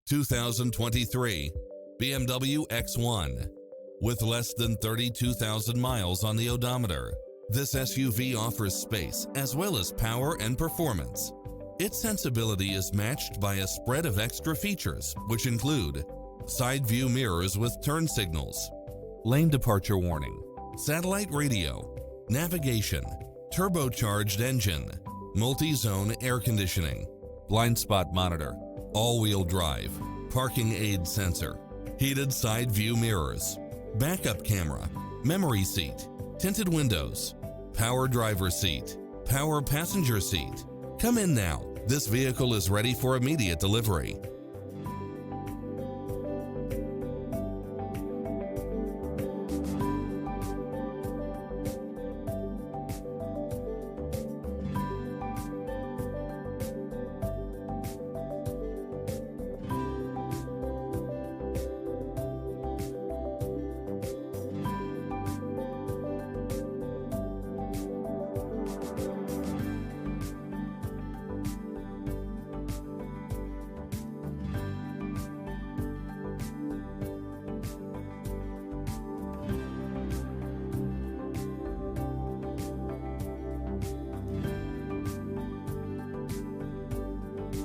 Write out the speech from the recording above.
2023 BMW X1. With less than 32,000 miles on the odometer, this SUV offers space as well as power and performance. Its sensibility is matched by a spread of extra features, which include side view mirrors with turn signals, lane departure warning, satellite radio, navigation, turbocharged engine, multi-zone air conditioning, blind spot monitor, all-wheel drive, parking aid sensor, heated side view mirrors, backup camera, memory seat, tinted windows, power driver seat, power passenger seat. Come in now. This vehicle is ready for immediate delivery.